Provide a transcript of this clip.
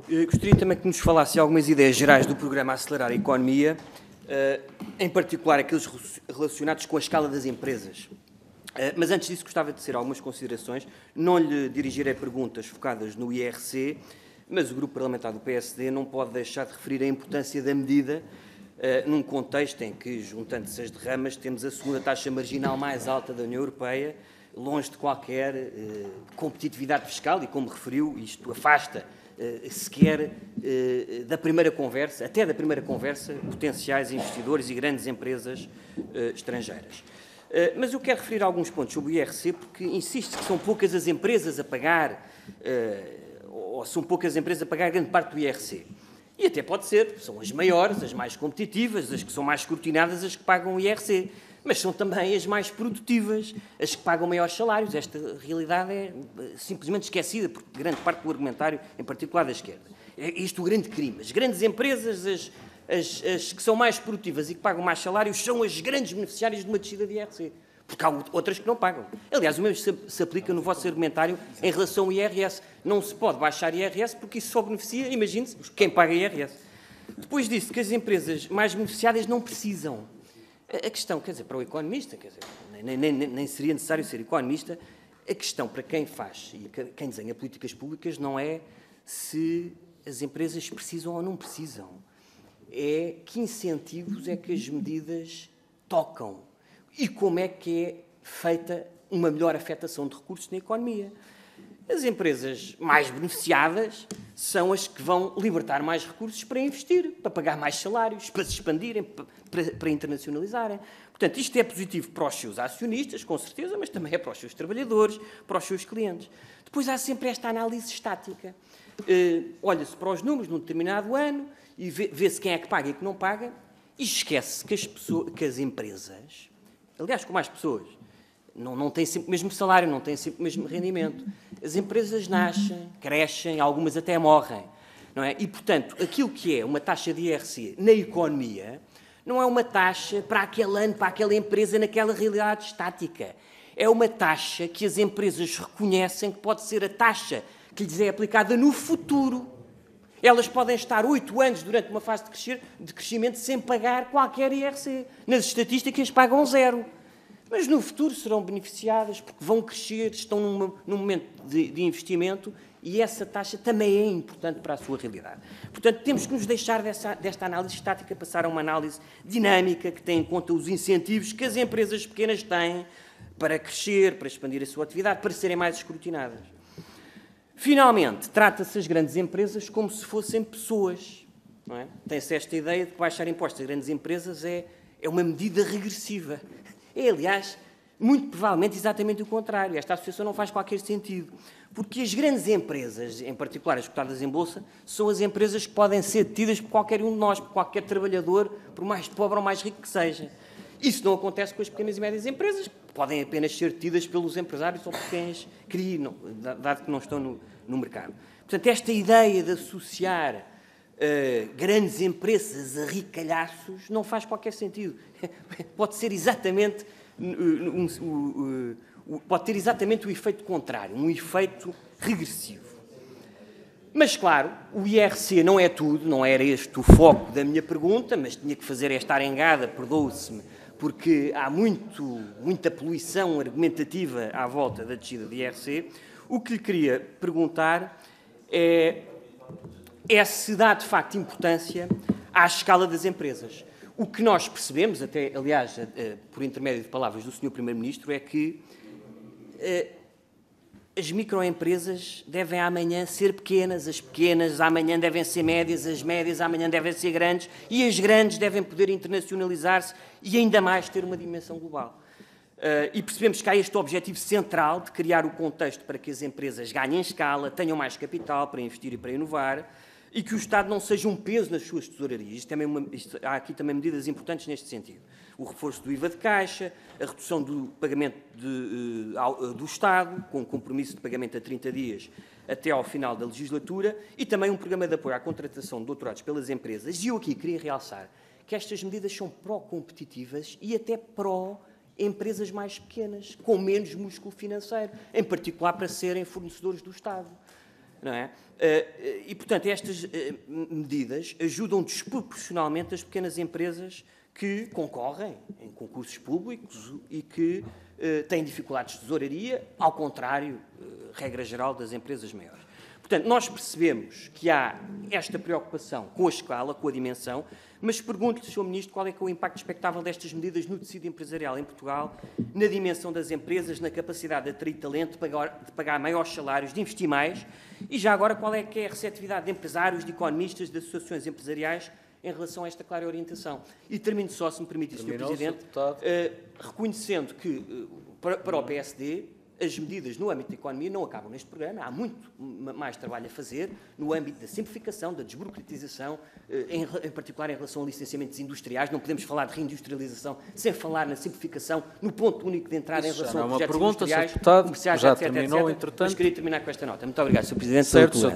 Gostaria também que nos falasse algumas ideias gerais do programa Acelerar a Economia, em particular aqueles relacionados com a escala das empresas. Mas antes disso gostava de ter algumas considerações. Não lhe dirigirei perguntas focadas no IRC, mas o Grupo Parlamentar do PSD não pode deixar de referir a importância da medida num contexto em que, juntando-se as derramas, temos a segunda taxa marginal mais alta da União Europeia, longe de qualquer competitividade fiscal e, como referiu, isto afasta sequer da primeira conversa, até da primeira conversa, potenciais investidores e grandes empresas estrangeiras. Mas eu quero referir alguns pontos sobre o IRC, porque insisto que são poucas as empresas a pagar, ou são poucas as empresas a pagar grande parte do IRC. E até pode ser, são as maiores, as mais competitivas, as que são mais escrutinadas, as que pagam o IRC. Mas são também as mais produtivas, as que pagam maiores salários. Esta realidade é simplesmente esquecida por grande parte do argumentário, em particular da esquerda. É isto o grande crime. As grandes empresas, as que são mais produtivas e que pagam mais salários, são as grandes beneficiárias de uma descida de IRC. Porque há outras que não pagam. Aliás, o mesmo se aplica no vosso argumentário em relação ao IRS. Não se pode baixar IRS porque isso só beneficia, imagine-se, quem paga IRS. Depois disso, que as empresas mais beneficiadas não precisam. A questão, quer dizer, para o economista, quer dizer, nem seria necessário ser economista, a questão para quem faz e quem desenha políticas públicas não é se as empresas precisam ou não precisam. É que incentivos é que as medidas tocam e como é que é feita uma melhor afetação de recursos na economia. As empresas mais beneficiadas são as que vão libertar mais recursos para investir, para pagar mais salários, para se expandirem, para internacionalizarem. Portanto, isto é positivo para os seus acionistas, com certeza, mas também é para os seus trabalhadores, para os seus clientes. Depois há sempre esta análise estática. Olha-se para os números num determinado ano e vê-se quem é que paga e que não paga e esquece que as empresas, aliás, com mais pessoas, não têm sempre o mesmo salário, não têm sempre o mesmo rendimento. As empresas nascem, crescem, algumas até morrem, não é? E, portanto, aquilo que é uma taxa de IRC na economia não é uma taxa para aquele ano, para aquela empresa, naquela realidade estática. É uma taxa que as empresas reconhecem que pode ser a taxa que lhes é aplicada no futuro. Elas podem estar 8 anos durante uma fase de crescimento sem pagar qualquer IRC. Nas estatísticas pagam 0. Mas no futuro serão beneficiadas porque vão crescer, estão num momento de investimento e essa taxa também é importante para a sua realidade. Portanto, temos que nos deixar desta análise estática, passar a uma análise dinâmica que tem em conta os incentivos que as empresas pequenas têm para crescer, para expandir a sua atividade, para serem mais escrutinadas. Finalmente, trata-se as grandes empresas como se fossem pessoas. Não é? Tem-se esta ideia de que baixar impostos a grandes empresas é uma medida regressiva. É, aliás, muito provavelmente exatamente o contrário. Esta associação não faz qualquer sentido. Porque as grandes empresas, em particular as cotadas em bolsa, são as empresas que podem ser detidas por qualquer um de nós, por qualquer trabalhador, por mais pobre ou mais rico que seja. Isso não acontece com as pequenas e médias empresas, que podem apenas ser detidas pelos empresários ou por quem as criam, dado que não estão no mercado. Portanto, esta ideia de associar grandes empresas a ricalhaços não faz qualquer sentido. Pode ser exatamente pode ter exatamente o efeito contrário, um efeito regressivo. Mas, claro, o IRC não é tudo, não era este o foco da minha pergunta, mas tinha que fazer esta arengada, perdoe-se-me, porque há muita poluição argumentativa à volta da descida do IRC. O que lhe queria perguntar é se dá, de facto, importância à escala das empresas. O que nós percebemos, até, aliás, por intermédio de palavras do Sr. Primeiro-Ministro, é que as microempresas devem amanhã ser pequenas, as pequenas amanhã devem ser médias, as médias amanhã devem ser grandes e as grandes devem poder internacionalizar-se e ainda mais ter uma dimensão global. E percebemos que há este objetivo central de criar o contexto para que as empresas ganhem escala, tenham mais capital para investir e para inovar e que o Estado não seja um peso nas suas tesourarias. Há aqui também medidas importantes neste sentido. O reforço do IVA de caixa, a redução do pagamento do Estado, com compromisso de pagamento a 30 dias até ao final da legislatura, e também um programa de apoio à contratação de doutorados pelas empresas. E eu aqui queria realçar que estas medidas são pró-competitivas e até pró-empresas mais pequenas, com menos músculo financeiro, em particular para serem fornecedores do Estado. não é? E, portanto, estas medidas ajudam desproporcionalmente as pequenas empresas que concorrem em concursos públicos e que têm dificuldades de tesouraria, ao contrário, regra geral, das empresas maiores. Portanto, nós percebemos que há esta preocupação com a escala, com a dimensão, mas pergunto-lhe, Sr. Ministro, qual é que é o impacto expectável destas medidas no tecido empresarial em Portugal, na dimensão das empresas, na capacidade de atrair talento, de pagar maiores salários, de investir mais, e já agora qual é que é a receptividade de empresários, de economistas, de associações empresariais em relação a esta clara orientação. E termino só, se me permite, Sr. Presidente, reconhecendo que, para o PSD, as medidas no âmbito da economia não acabam neste programa. Há muito mais trabalho a fazer no âmbito da simplificação, da desburocratização, em particular em relação a licenciamentos industriais. Não podemos falar de reindustrialização sem falar na simplificação, no ponto único de entrada em relação a projetos industriais, comerciais, etc. Mas queria terminar com esta nota. Muito obrigado, Sr. Presidente, pela tolerância.